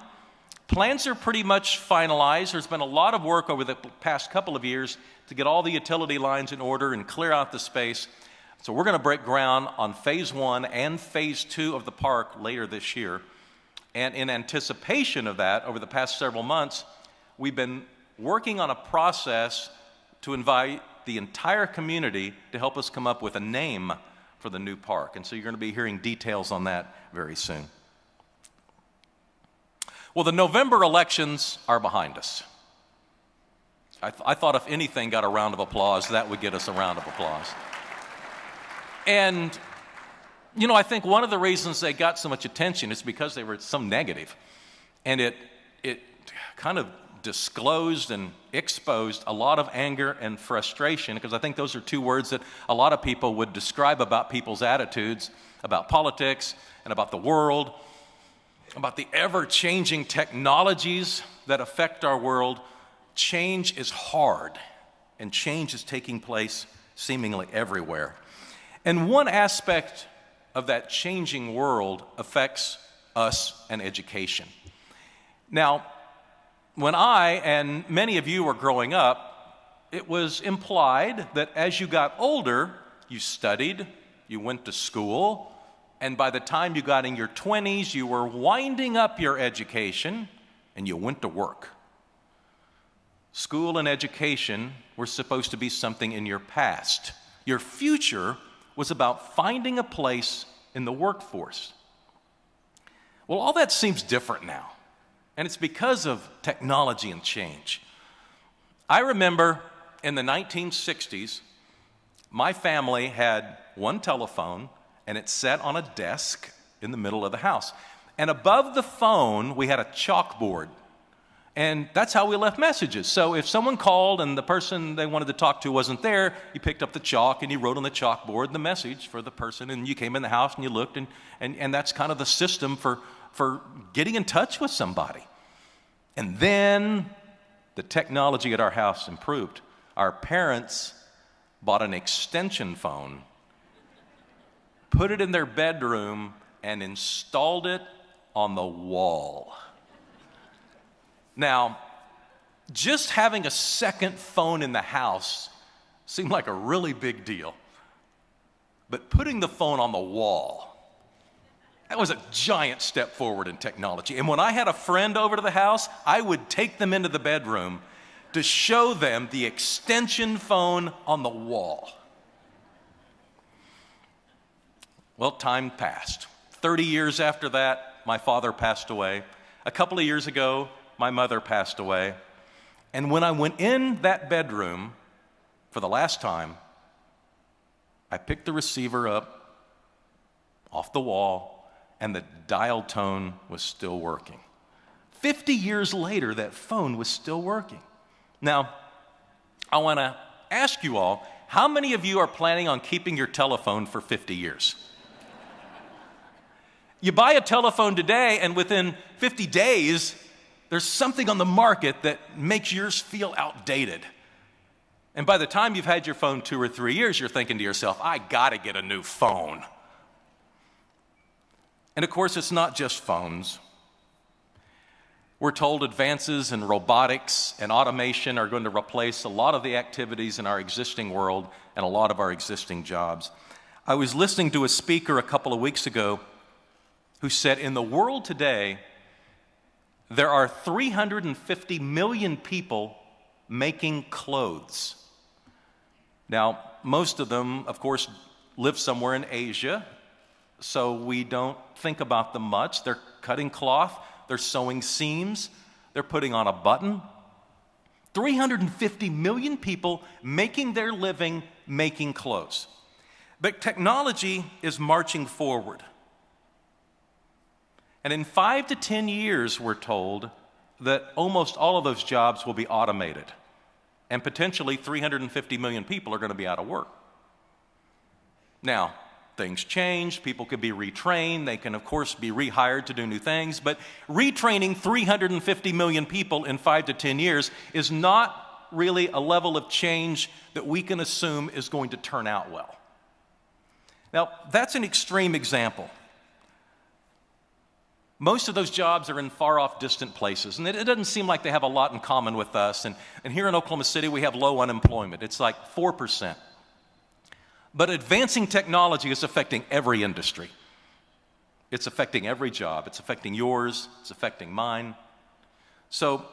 Plans are pretty much finalized. There's been a lot of work over the past couple of years to get all the utility lines in order and clear out the space. So we're going to break ground on Phase 1 and Phase 2 of the park later this year. And in anticipation of that, over the past several months, we've been working on a process to invite the entire community to help us come up with a name for the new park. And so you're going to be hearing details on that very soon. Well, the November elections are behind us. I thought if anything got a round of applause, that would get us a round of applause. And, you know, I think one of the reasons they got so much attention is because they were so negative. And it kind of disclosed and exposed a lot of anger and frustration, because I think those are two words that a lot of people would describe about people's attitudes about politics and about the world, about the ever-changing technologies that affect our world. Change is hard, and change is taking place seemingly everywhere. And one aspect of that changing world affects us and education. Now, when I and many of you were growing up, it was implied that as you got older, you studied, you went to school, and by the time you got in your 20s, you were winding up your education and you went to work. School and education were supposed to be something in your past. Your future was about finding a place in the workforce. Well, all that seems different now. And it's because of technology and change. I remember in the 1960s, my family had one telephone, and it sat on a desk in the middle of the house. And above the phone, we had a chalkboard. And that's how we left messages. So if someone called and the person they wanted to talk to wasn't there, you picked up the chalk and you wrote on the chalkboard the message for the person, and you came in the house and you looked, and that's kind of the system for getting in touch with somebody. And then the technology at our house improved. Our parents bought an extension phone, put it in their bedroom, and installed it on the wall. Now, just having a second phone in the house seemed like a really big deal. But putting the phone on the wall, that was a giant step forward in technology. And when I had a friend over to the house, I would take them into the bedroom to show them the extension phone on the wall. Well, time passed. 30 years after that, my father passed away. A couple of years ago, my mother passed away. And when I went in that bedroom for the last time, I picked the receiver up off the wall, and the dial tone was still working. 50 years later, that phone was still working. Now, I want to ask you all, how many of you are planning on keeping your telephone for 50 years? You buy a telephone today, and within 50 days, there's something on the market that makes yours feel outdated. And by the time you've had your phone 2 or 3 years, you're thinking to yourself, I gotta get a new phone. And of course, it's not just phones. We're told advances in robotics and automation are going to replace a lot of the activities in our existing world and a lot of our existing jobs. I was listening to a speaker a couple of weeks ago who said, in the world today, there are 350 million people making clothes. Now, most of them, of course, live somewhere in Asia, so we don't think about them much. They're cutting cloth, they're sewing seams, they're putting on a button. 350 million people making their living making clothes. But technology is marching forward. And in 5 to 10 years, we're told that almost all of those jobs will be automated. And potentially 350 million people are going to be out of work. Now, things change, people can be retrained, they can of course be rehired to do new things, but retraining 350 million people in 5 to 10 years is not really a level of change that we can assume is going to turn out well. Now, that's an extreme example. Most of those jobs are in far-off, distant places, and it doesn't seem like they have a lot in common with us. And here in Oklahoma City, we have low unemployment. It's like 4%. But advancing technology is affecting every industry. It's affecting every job. It's affecting yours. It's affecting mine. So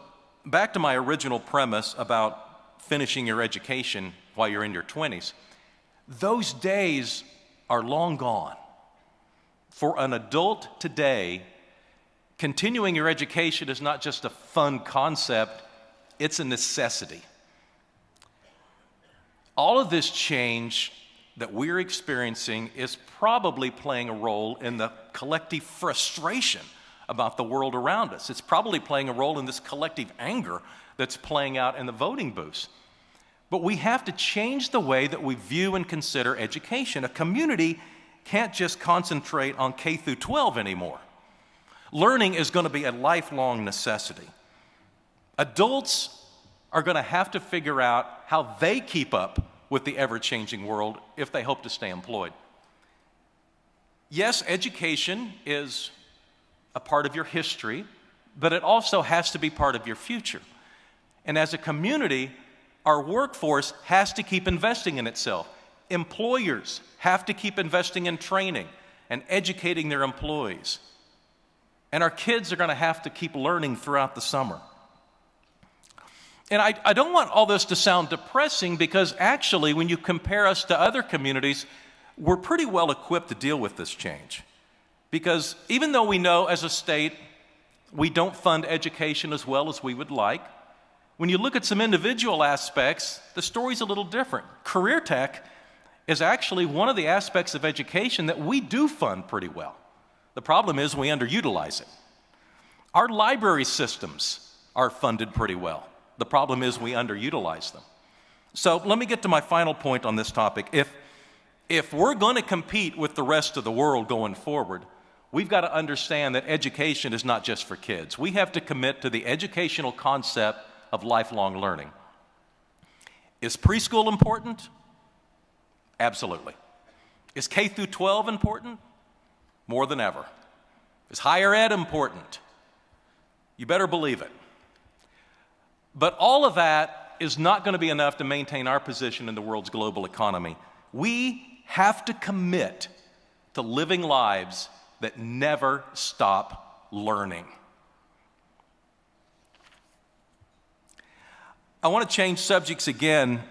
back to my original premise about finishing your education while you're in your 20s. Those days are long gone. For an adult today, continuing your education is not just a fun concept, it's a necessity. All of this change that we're experiencing is probably playing a role in the collective frustration about the world around us. It's probably playing a role in this collective anger that's playing out in the voting booths. But we have to change the way that we view and consider education. A community can't just concentrate on K through 12 anymore. Learning is going to be a lifelong necessity. Adults are going to have to figure out how they keep up with the ever-changing world if they hope to stay employed. Yes, education is a part of your history, but it also has to be part of your future. And as a community, our workforce has to keep investing in itself. Employers have to keep investing in training and educating their employees. And our kids are going to have to keep learning throughout the summer. And I don't want all this to sound depressing, because actually, when you compare us to other communities, we're pretty well equipped to deal with this change. Because even though we know as a state we don't fund education as well as we would like, when you look at some individual aspects, the story's a little different. Career Tech is actually one of the aspects of education that we do fund pretty well. The problem is we underutilize it. Our library systems are funded pretty well. The problem is we underutilize them. So let me get to my final point on this topic. If we're going to compete with the rest of the world going forward, we've got to understand that education is not just for kids. We have to commit to the educational concept of lifelong learning. Is preschool important? Absolutely. Is K through 12 important? More than ever. Is higher ed important? You better believe it. But all of that is not going to be enough to maintain our position in the world's global economy. We have to commit to living lives that never stop learning. I want to change subjects again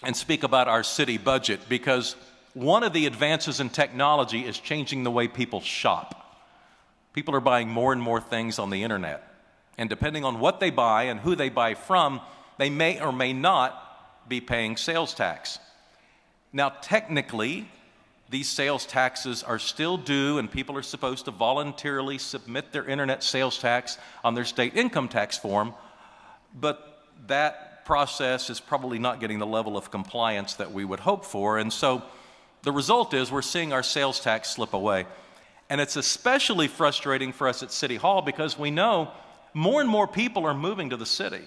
and speak about our city budget, because one of the advances in technology is changing the way people shop. People are buying more and more things on the internet. And depending on what they buy and who they buy from, they may or may not be paying sales tax. Now, technically, these sales taxes are still due, and people are supposed to voluntarily submit their internet sales tax on their state income tax form, but that process is probably not getting the level of compliance that we would hope for, and so the result is we're seeing our sales tax slip away. And it's especially frustrating for us at City Hall, because we know more and more people are moving to the city.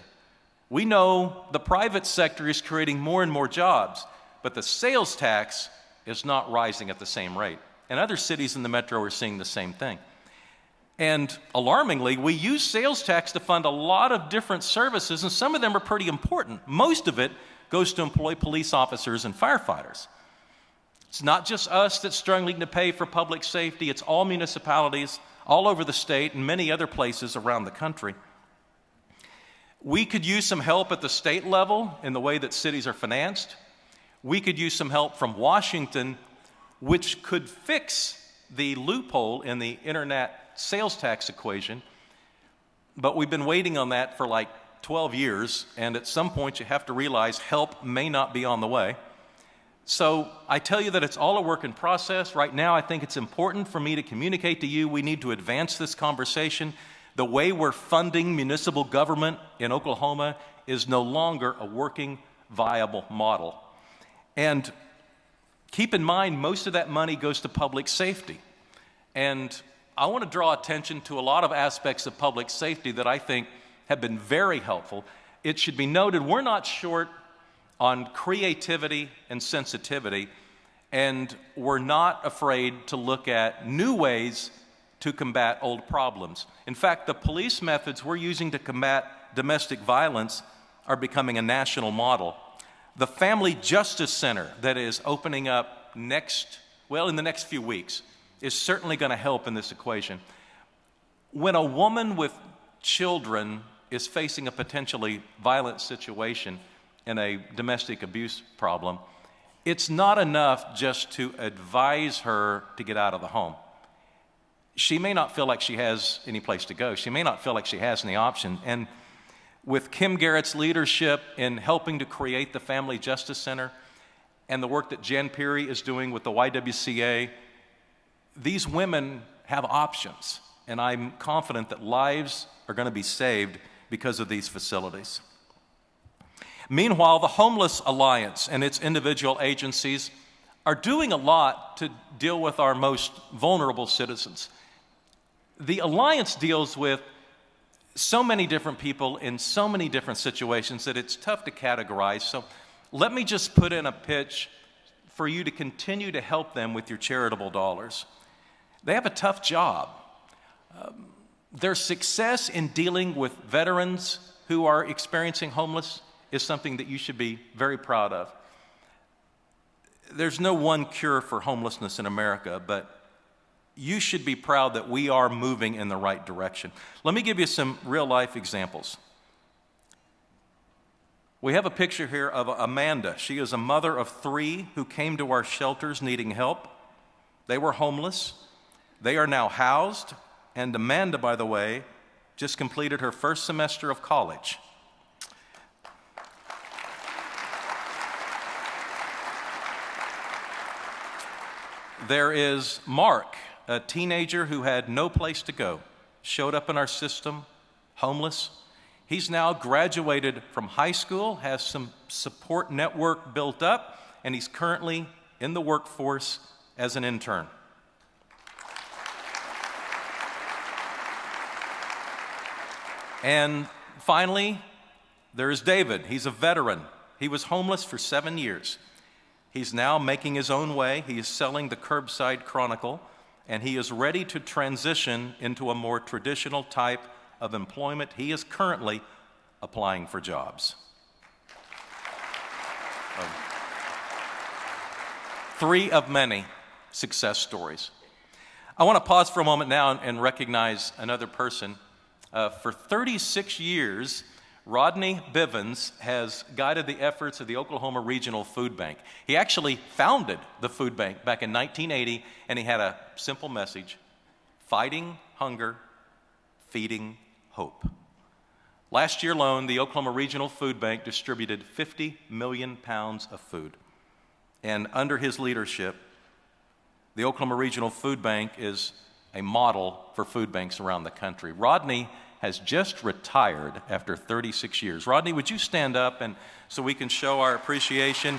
We know the private sector is creating more and more jobs, but the sales tax is not rising at the same rate. And other cities in the metro are seeing the same thing. And alarmingly, we use sales tax to fund a lot of different services, and some of them are pretty important. Most of it goes to employ police officers and firefighters. It's not just us that's struggling to pay for public safety, it's all municipalities all over the state and many other places around the country. We could use some help at the state level in the way that cities are financed. We could use some help from Washington, which could fix the loophole in the internet sales tax equation. But we've been waiting on that for like 12 years, and at some point you have to realize help may not be on the way. So I tell you that it's all a work in process. Right now, I think it's important for me to communicate to you we need to advance this conversation. The way we're funding municipal government in Oklahoma is no longer a working, viable model. And keep in mind, most of that money goes to public safety. And I want to draw attention to a lot of aspects of public safety that I think have been very helpful. It should be noted, we're not short on creativity and sensitivity, and we're not afraid to look at new ways to combat old problems. In fact, the police methods we're using to combat domestic violence are becoming a national model. The Family Justice Center that is opening up in the next few weeks is certainly going to help in this equation. When a woman with children is facing a potentially violent situation in a domestic abuse problem, It's not enough just to advise her to get out of the home. She may not feel like she has any place to go. She may not feel like she has any option. And with Kim Garrett's leadership in helping to create the Family Justice Center and the work that Jen Peary is doing with the YWCA, these women have options. And I'm confident that lives are going to be saved because of these facilities. Meanwhile, the Homeless Alliance and its individual agencies are doing a lot to deal with our most vulnerable citizens. The Alliance deals with so many different people in so many different situations that it's tough to categorize. So let me just put in a pitch for you to continue to help them with your charitable dollars. They have a tough job. Their success in dealing with veterans who are experiencing homeless is something that you should be very proud of. There's no one cure for homelessness in America, but you should be proud that we are moving in the right direction. Let me give you some real-life examples. We have a picture here of Amanda. She is a mother of 3 who came to our shelters needing help. They were homeless. They are now housed. And Amanda, by the way, just completed her first semester of college. There is Mark, a teenager who had no place to go, showed up in our system, homeless. He's now graduated from high school, has some support network built up, and he's currently in the workforce as an intern. And finally, there is David. He's a veteran. He was homeless for 7 years. He's now making his own way. He is selling the Curbside Chronicle, and he is ready to transition into a more traditional type of employment. He is currently applying for jobs. 3 of many success stories. I want to pause for a moment now and recognize another person. For 36 years, Rodney Bivens has guided the efforts of the Oklahoma Regional Food Bank. He actually founded the food bank back in 1980, and he had a simple message: fighting hunger, feeding hope. Last year alone, the Oklahoma Regional Food Bank distributed 50 million pounds of food. And under his leadership, the Oklahoma Regional Food Bank is a model for food banks around the country. Rodney has just retired after 36 years. Rodney, would you stand up and so we can show our appreciation?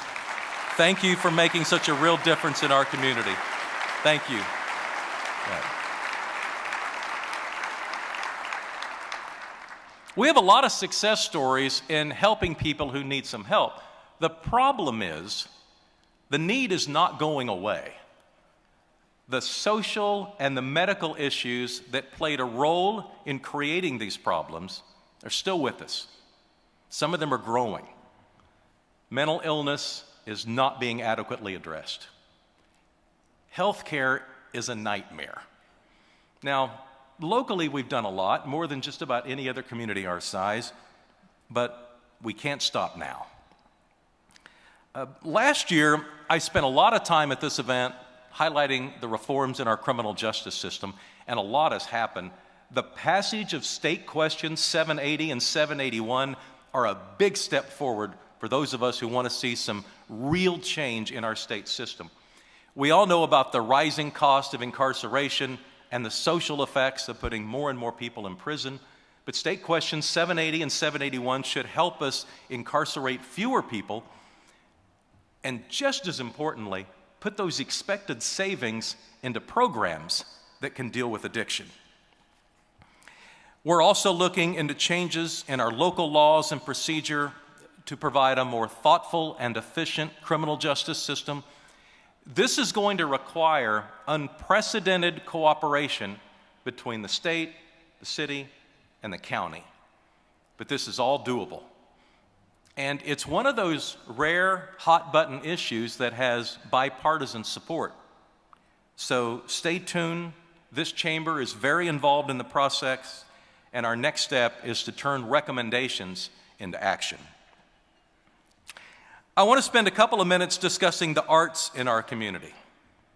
Thank you for making such a real difference in our community. Thank you. We have a lot of success stories in helping people who need some help. The problem is, the need is not going away. The social and the medical issues that played a role in creating these problems are still with us. Some of them are growing. Mental illness is not being adequately addressed. Healthcare is a nightmare. Now, locally we've done a lot, more than just about any other community our size, but we can't stop now. Last year, I spent a lot of time at this event highlighting the reforms in our criminal justice system, and a lot has happened. The passage of State Questions 780 and 781 are a big step forward for those of us who want to see some real change in our state system. We all know about the rising cost of incarceration and the social effects of putting more and more people in prison, but State Questions 780 and 781 should help us incarcerate fewer people, and just as importantly, put those expected savings into programs that can deal with addiction. We're also looking into changes in our local laws and procedure to provide a more thoughtful and efficient criminal justice system. This is going to require unprecedented cooperation between the state, the city, and the county. But this is all doable. And it's one of those rare hot-button issues that has bipartisan support. So stay tuned. This chamber is very involved in the process, and our next step is to turn recommendations into action. I want to spend a couple of minutes discussing the arts in our community.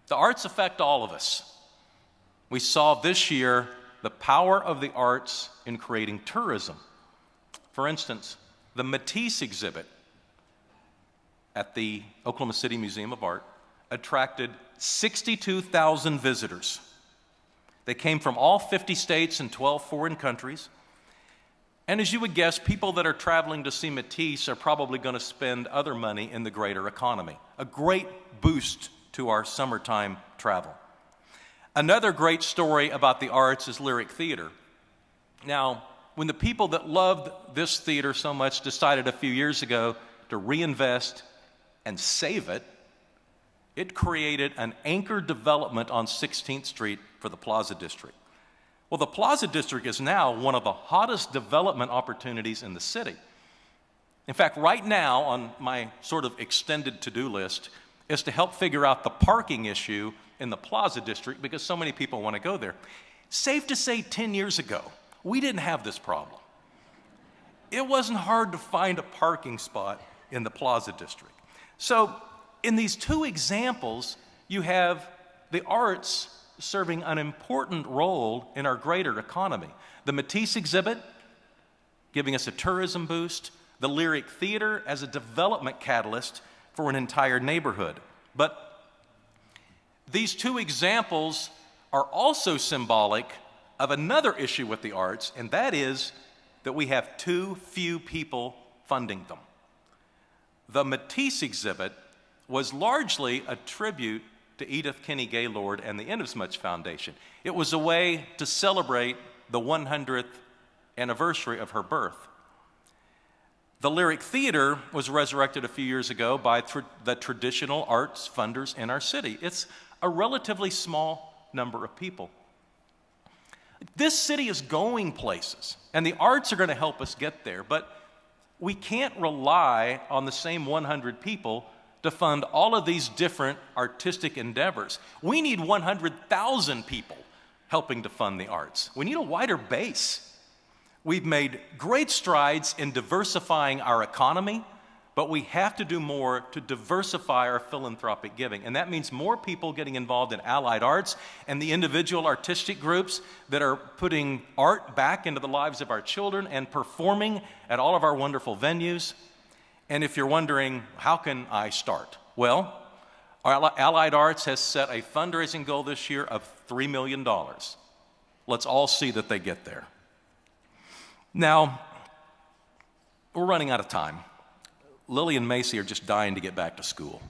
The arts affect all of us. We saw this year the power of the arts in creating tourism. For instance, the Matisse exhibit at the Oklahoma City Museum of Art attracted 62,000 visitors. They came from all 50 states and 12 foreign countries. And as you would guess, people that are traveling to see Matisse are probably going to spend other money in the greater economy. A great boost to our summertime travel. Another great story about the arts is Lyric Theater. Now, when the people that loved this theater so much decided a few years ago to reinvest and save it, it created an anchor development on 16th Street for the Plaza District. Well, the Plaza District is now one of the hottest development opportunities in the city. In fact, right now on my sort of extended to-do list is to help figure out the parking issue in the Plaza District because so many people want to go there. Safe to say 10 years ago, we didn't have this problem. It wasn't hard to find a parking spot in the Plaza District. So in these two examples, you have the arts serving an important role in our greater economy. The Matisse exhibit giving us a tourism boost, the Lyric Theater as a development catalyst for an entire neighborhood. But these two examples are also symbolic of another issue with the arts, and that is that we have too few people funding them. The Matisse exhibit was largely a tribute to Edith Kinney Gaylord and the Inasmuch Foundation. It was a way to celebrate the 100th anniversary of her birth. The Lyric Theater was resurrected a few years ago by the traditional arts funders in our city. It's a relatively small number of people. This city is going places, and the arts are going to help us get there, but we can't rely on the same 100 people to fund all of these different artistic endeavors. We need 100,000 people helping to fund the arts. We need a wider base. We've made great strides in diversifying our economy, but we have to do more to diversify our philanthropic giving. And that means more people getting involved in allied arts and the individual artistic groups that are putting art back into the lives of our children and performing at all of our wonderful venues. And if you're wondering, how can I start? Well, our Allied Arts has set a fundraising goal this year of $3 million. Let's all see that they get there. Now, we're running out of time. Lily and Macy are just dying to get back to school.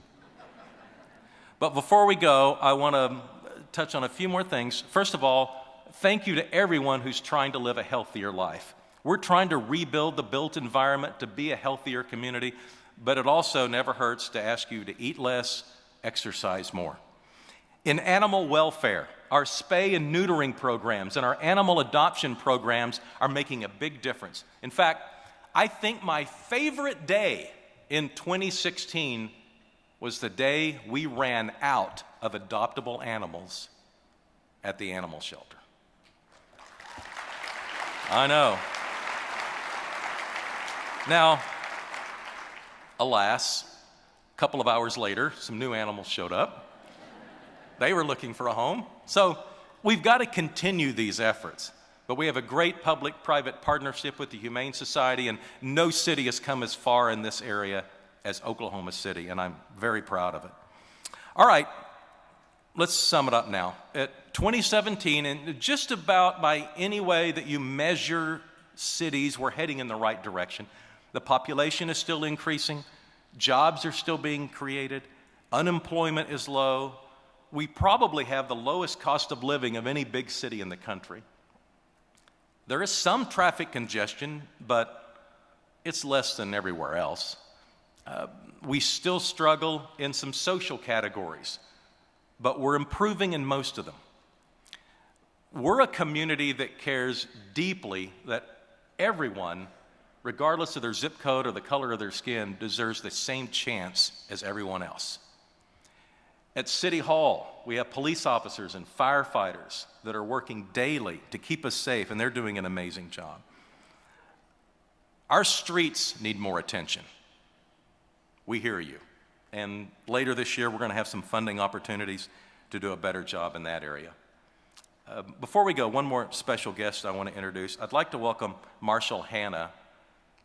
But before we go, I want to touch on a few more things. First of all, thank you to everyone who's trying to live a healthier life. We're trying to rebuild the built environment to be a healthier community, but it also never hurts to ask you to eat less, exercise more. In animal welfare, our spay and neutering programs and our animal adoption programs are making a big difference. In fact, I think my favorite day in 2016 was the day we ran out of adoptable animals at the animal shelter. I know. Now, alas, a couple of hours later, some new animals showed up. They were looking for a home. So we've got to continue these efforts. But we have a great public-private partnership with the Humane Society, and no city has come as far in this area as Oklahoma City, and I'm very proud of it. All right, let's sum it up now. At 2017, and just about by any way that you measure cities, we're heading in the right direction. The population is still increasing. Jobs are still being created. Unemployment is low. We probably have the lowest cost of living of any big city in the country. There is some traffic congestion, but it's less than everywhere else. We still struggle in some social categories, but we're improving in most of them. We're a community that cares deeply that everyone, regardless of their zip code or the color of their skin, deserves the same chance as everyone else. At City Hall, we have police officers and firefighters that are working daily to keep us safe, and they're doing an amazing job. Our streets need more attention. We hear you. And later this year, we're going to have some funding opportunities to do a better job in that area. Before we go, one more special guest I want to introduce. I'd like to welcome Marshall Hanna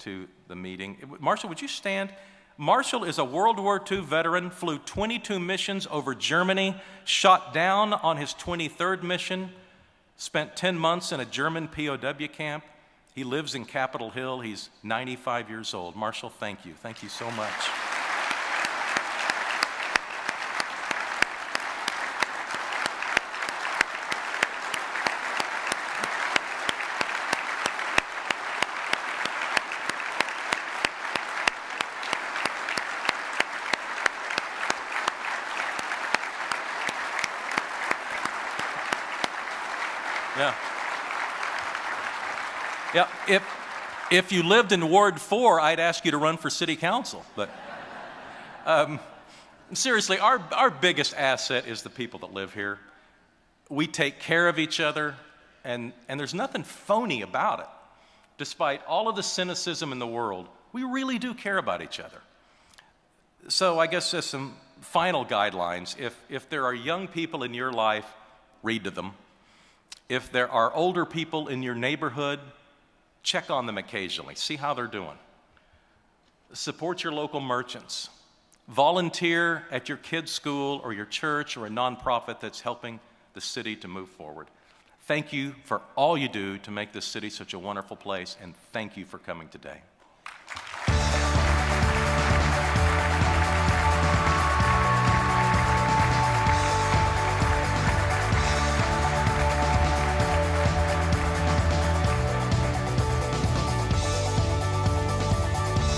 to the meeting. Marshall, would you stand? Marshall is a World War II veteran, flew 22 missions over Germany, shot down on his 23rd mission, spent 10 months in a German POW camp. He lives in Capitol Hill. He's 95 years old. Marshall, thank you. Thank you so much. Yeah, if you lived in Ward 4, I'd ask you to run for city council. But seriously, our biggest asset is the people that live here. We take care of each other, and there's nothing phony about it. Despite all of the cynicism in the world, we really do care about each other. So I guess as some final guidelines, if there are young people in your life, read to them. If there are older people in your neighborhood, check on them occasionally, see how they're doing. Support your local merchants. Volunteer at your kid's school or your church or a nonprofit that's helping the city to move forward. Thank you for all you do to make this city such a wonderful place, and thank you for coming today.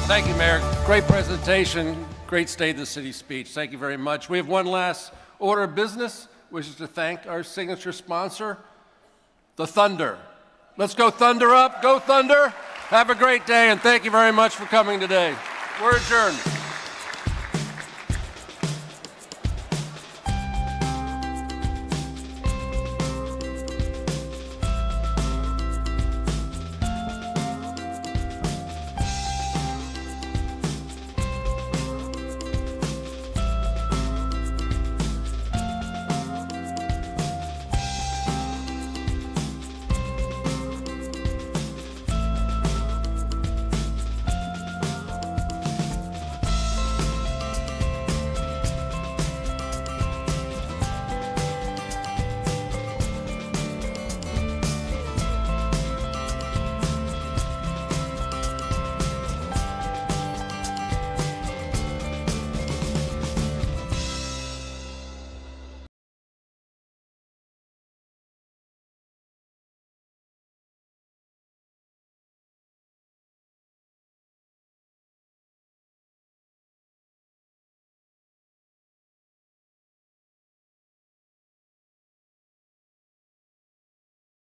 Thank you, Mayor. Great presentation, great State of the City speech. Thank you very much. We have one last order of business, which is to thank our signature sponsor, the Thunder. Let's go Thunder up. Go Thunder. Have a great day, and thank you very much for coming today. We're adjourned.